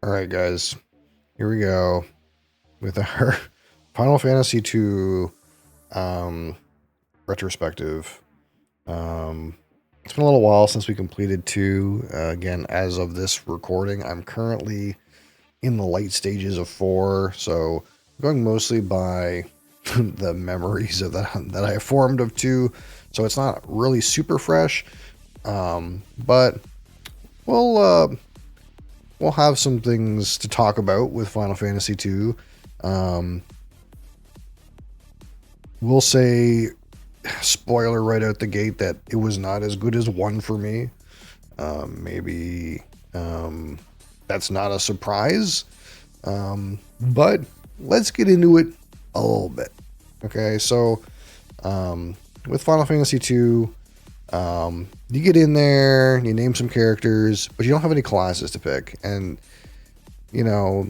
All right, guys, here we go with our Final Fantasy II um, retrospective. It's been a little while since we completed 2. Again, as of this recording, I'm currently in the late stages of 4, so I'm going mostly by the memories of that I formed of 2. So it's not really super fresh, but we'll we'll have some things to talk about with Final Fantasy 2. Um, we'll say, spoiler right out the gate, that it was not as good as 1 for me. Maybe that's not a surprise, but let's get into it a little bit. Okay, so with Final Fantasy 2, you get in there, you name some characters, but you don't have any classes to pick. And, you know,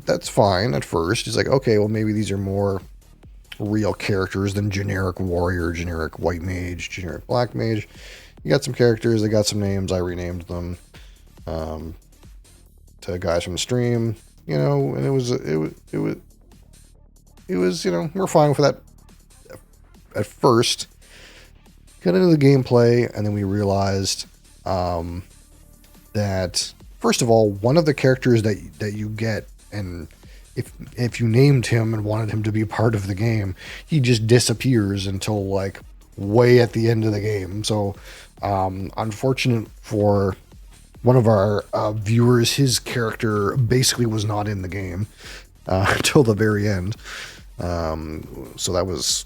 that's fine at first. It's like, okay, well, maybe these are more real characters than generic warrior, generic white mage, generic black mage. You got some characters, they got some names. I renamed them to guys from the stream, and it was we're fine with that at first. Got into the gameplay, and then we realized that first of all, one of the characters that you get, and if you named him and wanted him to be part of the game, he just disappears until like way at the end of the game. So unfortunate for one of our viewers, his character basically was not in the game until the very end. So that was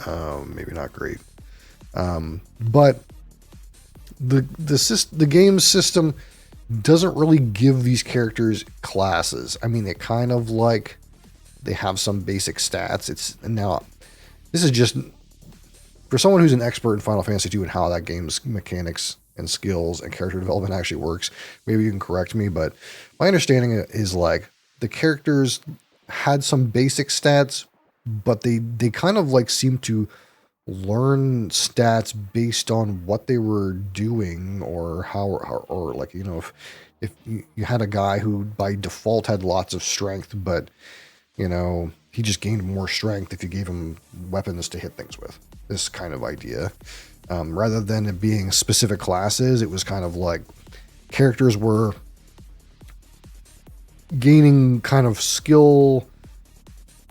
maybe not great. But the game system doesn't really give these characters classes. I mean, they kind of like they have some basic stats. This is just for someone who's an expert in Final Fantasy 2 and how that game's mechanics and skills and character development actually works. Maybe you can correct me, but my understanding is like the characters had some basic stats, but they kind of like seem to learn stats based on what they were doing or how or like if you had a guy who by default had lots of strength, but he just gained more strength if you gave him weapons to hit things with, this kind of idea. Rather than it being specific classes, it was kind of like characters were gaining kind of skill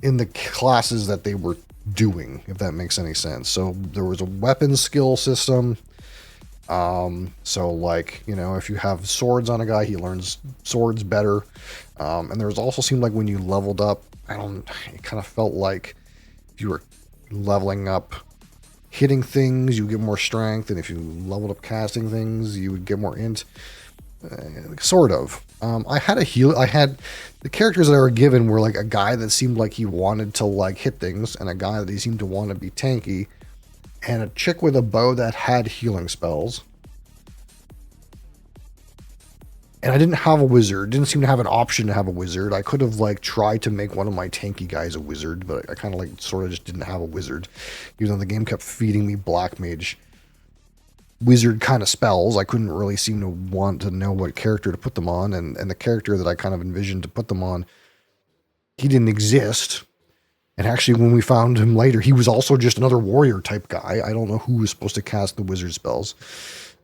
in the classes that they were doing, if that makes any sense. So there was a weapon skill system. So like, if you have swords on a guy, he learns swords better. And there was also seemed like when you leveled up, it kind of felt like if you were leveling up hitting things, you would get more strength. And if you leveled up casting things, you would get more int. Sort of. I had the characters that I were given were like a guy that seemed like he wanted to like hit things, and a guy that he seemed to want to be tanky, and a chick with a bow that had healing spells. And I didn't have a wizard. Didn't seem to have an option to have a wizard. I could have like tried to make one of my tanky guys a wizard, but I kind of like sort of just didn't have a wizard, even though the game kept feeding me black mage wizard kind of spells. I couldn't really seem to want to know what character to put them on, and the character that I kind of envisioned to put them on, he didn't exist. And actually, when we found him later, he was also just another warrior type guy. I don't know who was supposed to cast the wizard spells.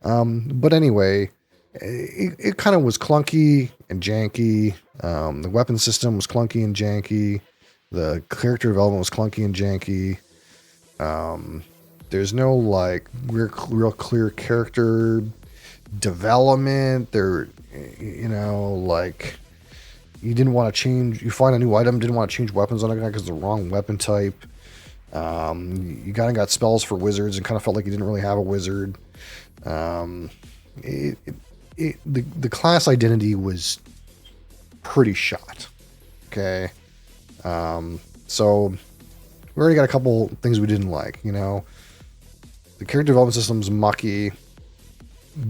But anyway, it kind of was clunky and janky. The weapon system was clunky and janky. The character development was clunky and janky. There's no like real clear character development. Like you didn't want to change. You find a new item, didn't want to change weapons on a guy because the wrong weapon type. You kind of got spells for wizards and kind of felt like you didn't really have a wizard. The class identity was pretty shot. Okay, so we already got a couple things we didn't like. The character development system's mucky.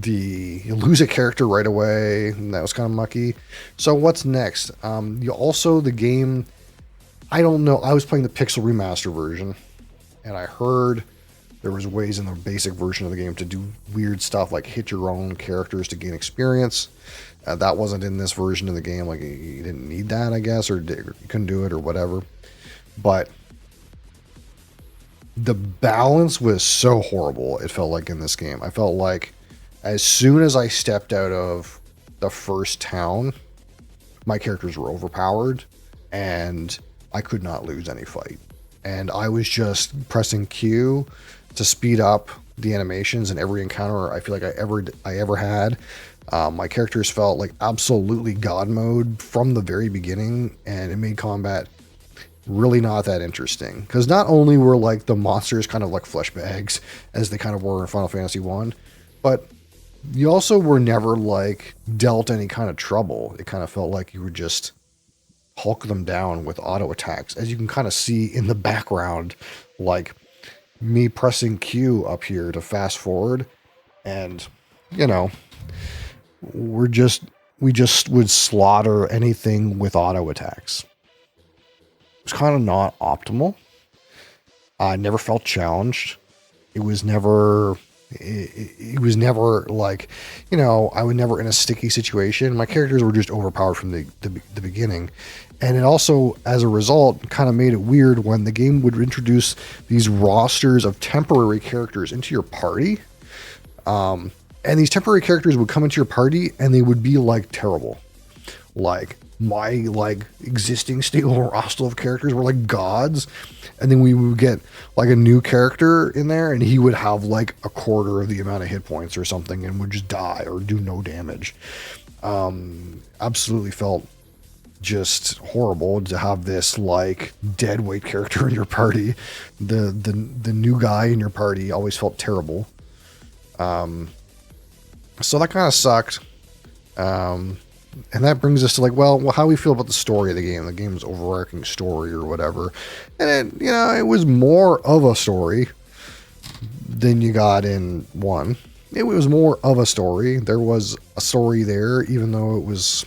You lose a character right away, and that was kind of mucky. So what's next? The game, I don't know. I was playing the Pixel Remaster version, and I heard there was ways in the basic version of the game to do weird stuff like hit your own characters to gain experience. That wasn't in this version of the game. Like, you didn't need that, I guess, or you couldn't do it or whatever. But the balance was so horrible, it felt like, in this game. I felt like as soon as I stepped out of the first town, my characters were overpowered and I could not lose any fight. And I was just pressing Q to speed up the animations in every encounter I feel like I ever had. My characters felt like absolutely God mode from the very beginning, and it made combat really not that interesting. Because not only were like the monsters kind of like flesh bags, as they kind of were in Final Fantasy 1, but you also were never like dealt any kind of trouble. It kind of felt like you were just hulk them down with auto attacks, as you can kind of see in the background, like me pressing Q up here to fast forward, and you know, we just would slaughter anything with auto attacks. It's kind of not optimal. I never felt challenged. It was never like, you know, I was never in a sticky situation. My characters were just overpowered from the beginning. And it also, as a result, kind of made it weird when the game would introduce these rosters of temporary characters into your party. And these temporary characters would come into your party and they would be like terrible. Like my like existing stable roster of characters were like gods. And then we would get like a new character in there and he would have like a quarter of the amount of hit points or something and would just die or do no damage. Absolutely felt just horrible to have this like dead weight character in your party. The new guy in your party always felt terrible. So that kind of sucked. And that brings us to like, well, how we feel about the story of the game, the game's overarching story or whatever. And it, you know, it was more of a story than you got in 1. It was more of a story. There was a story there, even though it was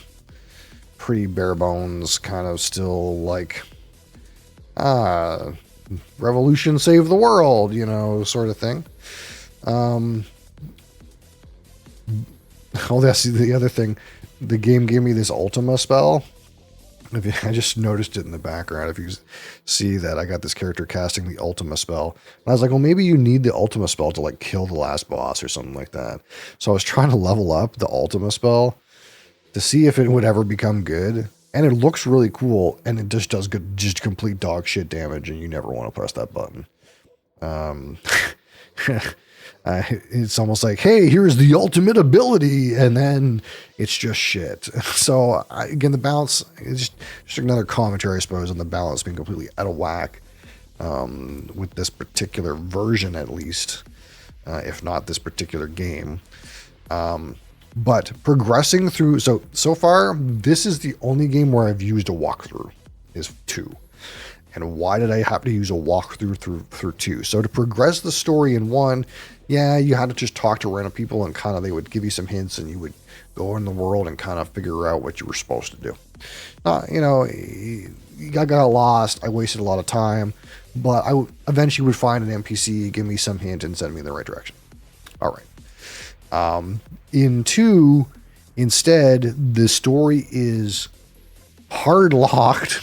pretty bare bones, kind of still like, revolution save the world, you know, sort of thing. Oh, that's the other thing. The game gave me this Ultima spell. I just noticed it in the background. If you see that, I got this character casting the Ultima spell. And I was like, well, maybe you need the Ultima spell to like kill the last boss or something like that. So I was trying to level up the Ultima spell to see if it would ever become good. And it looks really cool. And it just does good, just complete dog shit damage. And you never want to press that button. It's almost like, hey, here's the ultimate ability, and then it's just shit. So again, the balance is just another commentary, I suppose, on the balance being completely out of whack with this particular version, at least, if not this particular game. But progressing through, so far, this is the only game where I've used a walkthrough, is 2. And why did I have to use a walkthrough through 2? So to progress the story in 1, yeah, you had to just talk to random people and kind of they would give you some hints and you would go in the world and kind of figure out what you were supposed to do. You know, I got lost. I wasted a lot of time, but I eventually would find an NPC, give me some hint, and send me in the right direction. All right. In 2, instead, the story is hard locked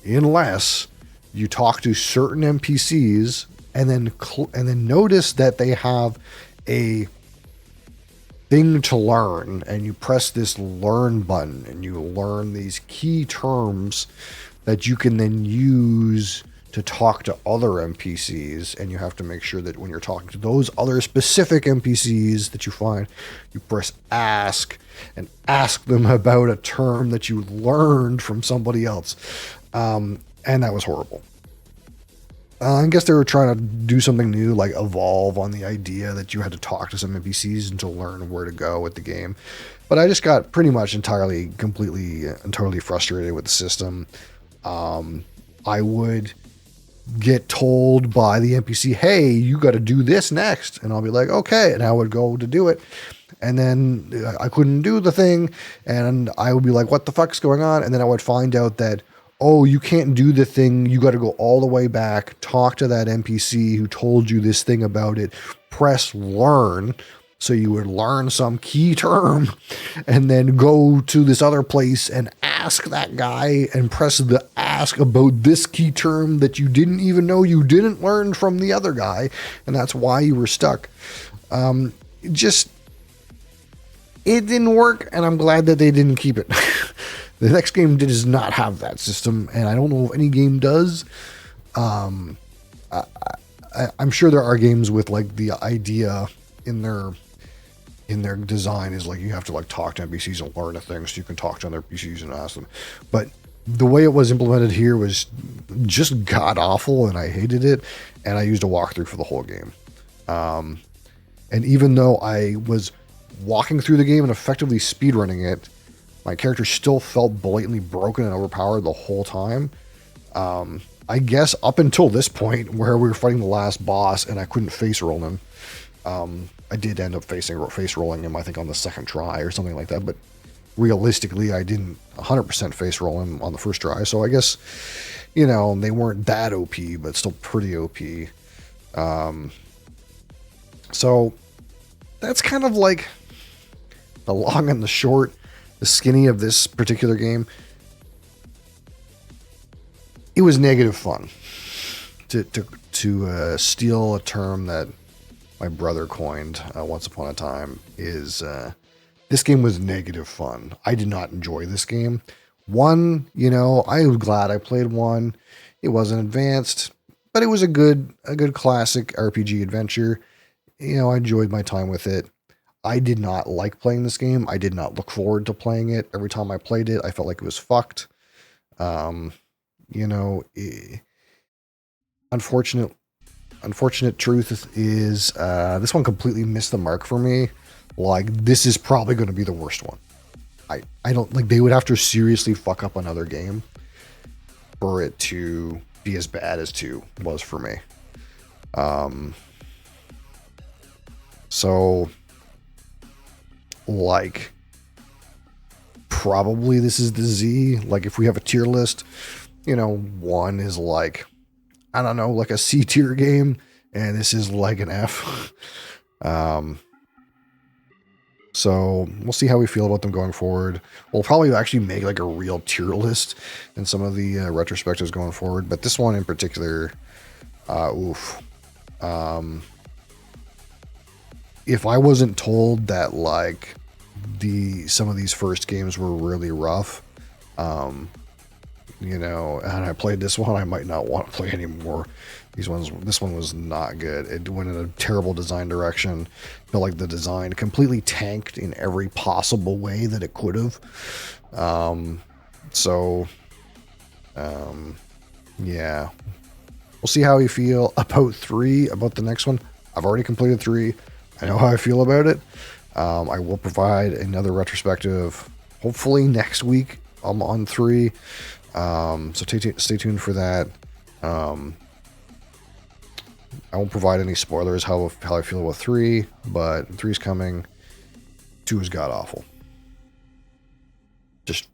unless you talk to certain NPCs and then notice that they have a thing to learn, and you press this learn button and you learn these key terms that you can then use to talk to other NPCs. And you have to make sure that when you're talking to those other specific NPCs that you find, you press ask and ask them about a term that you learned from somebody else. And that was horrible. I guess they were trying to do something new, like evolve on the idea that you had to talk to some NPCs and to learn where to go with the game. But I just got pretty much entirely, completely, and totally frustrated with the system. I would get told by the NPC, hey, you got to do this next. And I'll be like, okay. And I would go to do it. And then I couldn't do the thing. And I would be like, what the fuck's going on? And then I would find out that, oh, you can't do the thing. You got to go all the way back, talk to that NPC who told you this thing about it, press learn. So you would learn some key term and then go to this other place and ask that guy and press the ask about this key term that you didn't even know you didn't learn from the other guy. And that's why you were stuck. It didn't work, and I'm glad that they didn't keep it. The next game does not have that system, and I don't know if any game does. I'm sure there are games with like the idea in their design is like you have to like talk to NPCs and learn a thing so you can talk to other NPCs and ask them. But the way it was implemented here was just god awful, and I hated it. And I used a walkthrough for the whole game. And even though I was walking through the game and effectively speedrunning it, my character still felt blatantly broken and overpowered the whole time. I guess up until this point where we were fighting the last boss and I couldn't face roll him. I did end up face rolling him, I think, on the second try or something like that. But realistically, I didn't 100% face roll him on the first try. So I guess, they weren't that OP, but still pretty OP. So that's kind of like the long and the short, the skinny of this particular game. It was negative fun. To steal a term that my brother coined once upon a time is this game was negative fun. I did not enjoy this game. One, I was glad I played one. It wasn't advanced, but it was a good classic RPG adventure. I enjoyed my time with it. I did not like playing this game. I did not look forward to playing it. Every time I played it, I felt like it was fucked. Unfortunate truth is this one completely missed the mark for me. Like, this is probably going to be the worst one. I don't like, they would have to seriously fuck up another game for it to be as bad as 2 was for me. So like, probably this is the Z. Like, if we have a tier list, 1 is like, I don't know, like a C tier game, and this is like an F. So we'll see how we feel about them going forward. We'll probably actually make like a real tier list in some of the retrospectives going forward, but this one in particular, oof. If I wasn't told that like some of these first games were really rough, and I played this one, I might not want to play anymore. This one was not good. It went in a terrible design direction. Felt like the design completely tanked in every possible way that it could have. Yeah. We'll see how we feel about 3, about the next one. I've already completed 3. I know how I feel about it. I will provide another retrospective, hopefully next week. I'm on 3. So stay tuned for that. I won't provide any spoilers how I feel about 3, but 3 is coming. 2 is god awful. Just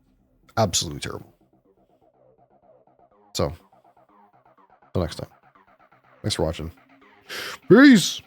absolutely terrible. So, till next time. Thanks for watching. Peace!